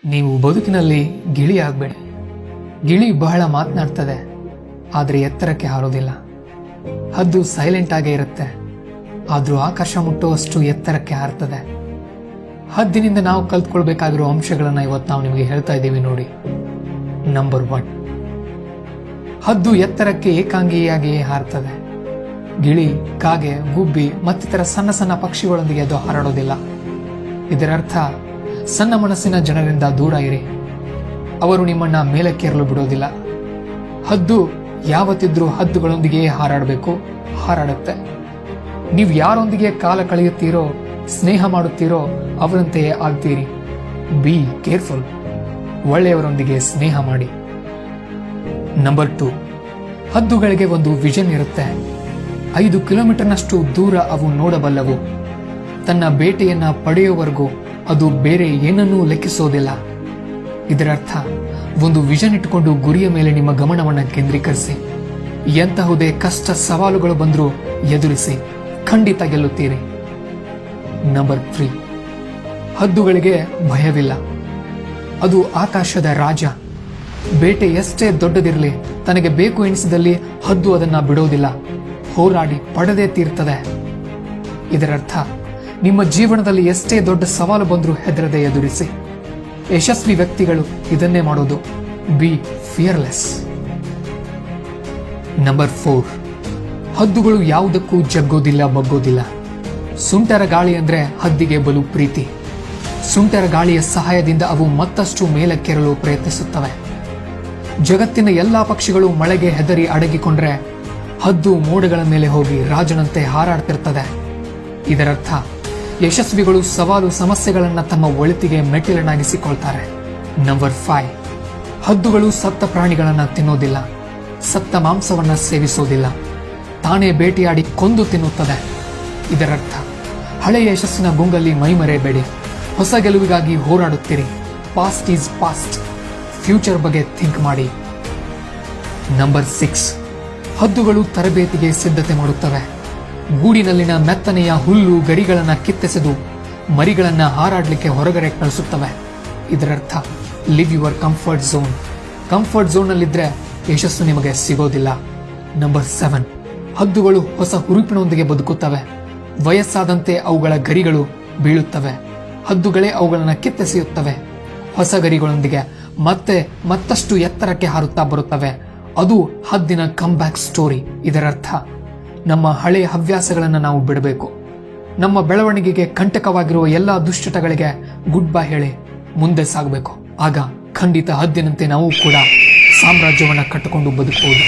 ನೀವು ಬದುಕಿನಲ್ಲಿ ಗಿಳಿ ಆಗಬೇಡಿ. ಗಿಳಿ ಬಹಳ ಮಾತನಾಡ್ತದೆ, ಆದರೆ ಎತ್ತರಕ್ಕೆ ಹಾರೋದಿಲ್ಲ. ಹದ್ದು ಸೈಲೆಂಟ್ ಆಗೇ ಇರುತ್ತೆ, ಆದರೂ ಆಕಾಶ ಮುಟ್ಟುವಷ್ಟು ಎತ್ತರಕ್ಕೆ ಹಾರ್ತದೆ. ಹದ್ದಿನಿಂದ ನಾವು ಕಲ್ತ್ಕೊಳ್ಬೇಕಾಗಿರೋ ಅಂಶಗಳನ್ನು ಇವತ್ತು ನಾವು ನಿಮಗೆ ಹೇಳ್ತಾ ಇದ್ದೀವಿ ನೋಡಿ. ನಂಬರ್ 1, ಹದ್ದು ಎತ್ತರಕ್ಕೆ ಏಕಾಂಗಿಯಾಗಿಯೇ ಹಾರ್ತದೆ. ಗಿಳಿ, ಕಾಗೆ, ಗುಬ್ಬಿ ಮತ್ತಿತರ ಸಣ್ಣ ಸಣ್ಣ ಪಕ್ಷಿಗಳೊಂದಿಗೆ ಅದು ಹಾರಾಡೋದಿಲ್ಲ. ಇದರರ್ಥ ಸಣ್ಣ ಮನಸ್ಸಿನ ಜನರಿಂದ ದೂರ ಇರಿ. ಅವರು ನಿಮ್ಮನ್ನ ಮೇಲಕ್ಕೇರಲು ಬಿಡೋದಿಲ್ಲ. ಹದ್ದು ಯಾವತ್ತಿದ್ರೂ ಹದ್ದುಗಳೊಂದಿಗೆ ಹಾರಾಡಬೇಕು, ಹಾರಾಡುತ್ತೆ. ನೀವು ಯಾರೊಂದಿಗೆ ಕಾಲ ಕಳೆಯುತ್ತೀರೋ, ಸ್ನೇಹ ಮಾಡುತ್ತೀರೋ ಅವರಂತೆಯೇ ಆಗ್ತೀರಿ. Be careful. ಒಳ್ಳೆಯವರೊಂದಿಗೆ ಸ್ನೇಹ ಮಾಡಿ. ನಂಬರ್ 2, ಹದ್ದುಗಳಿಗೆ ಒಂದು ವಿಷನ್ ಇರುತ್ತೆ. 5 ಕಿಲೋಮೀಟರ್ನಷ್ಟು ದೂರ ಅವು ನೋಡಬಲ್ಲವು. ತನ್ನ ಬೇಟೆಯನ್ನ ಪಡೆಯುವವರೆಗೂ ಅದು ಬೇರೆ ಏನನ್ನೂ ಲೆಕ್ಕಿಸೋದಿಲ್ಲ. ಇದರರ್ಥ ಒಂದು ವಿಷನ್ ಇಟ್ಟುಕೊಂಡು ಗುರಿಯ ಮೇಲೆ ನಿಮ್ಮ ಗಮನವನ್ನು ಕೇಂದ್ರೀಕರಿಸಿ. ಎಂತಹುದೇ ಕಷ್ಟ ಸವಾಲುಗಳು ಬಂದರೂ ಎದುರಿಸಿ, ಖಂಡಿತ ಗೆಲ್ಲುತ್ತೀರಿ. ನಂಬರ್ 3, ಹದ್ದುಗಳಿಗೆ ಭಯವಿಲ್ಲ. ಅದು ಆಕಾಶದ ರಾಜ. ಬೇಟೆ ಎಷ್ಟೇ ದೊಡ್ಡದಿರಲಿ, ತನಗೆ ಬೇಕು ಎನಿಸಿದಲ್ಲಿ ಹದ್ದು ಅದನ್ನ ಬಿಡೋದಿಲ್ಲ. ಹೋರಾಡಿ ಪಡೆದೇ ತೀರ್ತದೆ. ಇದರರ್ಥ ನಿಮ್ಮ ಜೀವನದಲ್ಲಿ ಎಷ್ಟೇ ದೊಡ್ಡ ಸವಾಲು ಬಂದರೂ ಹೆದರದೆ ಎದುರಿಸಿ. ಯಶಸ್ವಿ ವ್ಯಕ್ತಿಗಳು ಇದನ್ನೇ ಮಾಡೋದು. B fearless. ನಂಬರ್ 4, ಹದ್ದುಗಳು ಯಾವುದಕ್ಕೂ ಜಗ್ಗೋದಿಲ್ಲ, ಬಗ್ಗೋದಿಲ್ಲ. ಸುಂಟರ ಗಾಳಿ ಅಂದ್ರೆ ಹದ್ದಿಗೆ ಬಲು ಪ್ರೀತಿ. ಸುಂಟರ ಗಾಳಿಯ ಸಹಾಯದಿಂದ ಅವು ಮತ್ತಷ್ಟು ಮೇಲಕ್ಕೇರಲು ಪ್ರಯತ್ನಿಸುತ್ತವೆ. ಜಗತ್ತಿನ ಎಲ್ಲಾ ಪಕ್ಷಿಗಳು ಮಳೆಗೆ ಹೆದರಿ ಅಡಗಿಕೊಂಡ್ರೆ ಹದ್ದು ಮೋಡಗಳ ಮೇಲೆ ಹೋಗಿ ರಾಜನಂತೆ ಹಾರಾಡ್ತಿರ್ತದೆ. ಇದರರ್ಥ ಯಶಸ್ವಿಗಳು ಸವಾಲು ಸಮಸ್ಯೆಗಳನ್ನ ತಮ್ಮ ಒಳಿತಿಗೆ ಮೆಟ್ಟಿಲನ್ನಾಗಿಸಿಕೊಳ್ತಾರೆ. ನಂಬರ್ 5, ಹದ್ದುಗಳು ಸತ್ತ ಪ್ರಾಣಿಗಳನ್ನ ತಿನ್ನೋದಿಲ್ಲ, ಸತ್ತ ಮಾಂಸವನ್ನ ಸೇವಿಸೋದಿಲ್ಲ. ತಾನೇ ಬೇಟೆಯಾಡಿ ಕೊಂದು ತಿನ್ನುತ್ತದೆ. ಇದರರ್ಥ ಹಳೆಯ ಯಶಸ್ಸಿನ ಗುಂಗಲ್ಲಿ ಮೈಮರೆಯಬೇಡಿ. ಹೊಸ ಗೆಲುವಿಗಾಗಿ ಹೋರಾಡುತ್ತೀರಿ. Past is past. ಫ್ಯೂಚರ್ ಬಗ್ಗೆ ಥಿಂಕ್ ಮಾಡಿ. ನಂಬರ್ 6, ಹದ್ದುಗಳು ತರಬೇತಿಗೆ ಸಿದ್ಧತೆ ಮಾಡುತ್ತವೆ. ಗೂಡಿನಲ್ಲಿನ ಮೆತ್ತನೆಯ ಹುಲ್ಲು ಗರಿಗಳನ್ನ ಕಿತ್ತೆಸೆದು ಮರಿಗಳನ್ನ ಹಾರಾಡ್ಲಿಕ್ಕೆ ಹೊರಗಡೆ ಕಳಿಸುತ್ತವೆ. ಇದರರ್ಥ leave your comfort zone. Comfort zone ನಲ್ಲಿದ್ರೆ ಯಶಸ್ಸು ನಿಮಗೆ ಸಿಗೋದಿಲ್ಲ. ನಂಬರ್ 7, ಹದ್ದುಗಳು ಹೊಸ ಹುರುಪಿನೊಂದಿಗೆ ಬದುಕುತ್ತವೆ. ವಯಸ್ಸಾದಂತೆ ಅವುಗಳ ಗರಿಗಳು ಬೀಳುತ್ತವೆ. ಹದ್ದುಗಳೇ ಅವುಗಳನ್ನ ಕಿತ್ತೆಸೆಯುತ್ತವೆ. ಹೊಸ ಗರಿಗಳೊಂದಿಗೆ ಮತ್ತಷ್ಟು ಎತ್ತರಕ್ಕೆ ಹಾರುತ್ತಾ ಬರುತ್ತವೆ. ಅದು ಹದ್ದಿನ ಕಮ್ ಬ್ಯಾಕ್ ಸ್ಟೋರಿ. ಇದರರ್ಥ ನಮ್ಮ ಹಳೆಯ ಹವ್ಯಾಸಗಳನ್ನು ನಾವು ಬಿಡಬೇಕು. ನಮ್ಮ ಬೆಳವಣಿಗೆಗೆ ಕಂಟಕವಾಗಿರುವ ಎಲ್ಲಾ ದುಶ್ಚಟಗಳಿಗೆ ಗುಡ್ ಬೈ ಹೇಳಿ ಮುಂದೆ ಸಾಗಬೇಕು. ಆಗ ಖಂಡಿತ ಹದ್ದಿನಂತೆ ನಾವು ಕೂಡ ಸಾಮ್ರಾಜ್ಯವನ್ನ ಕಟ್ಟಿಕೊಂಡು ಬದುಕಬಹುದು.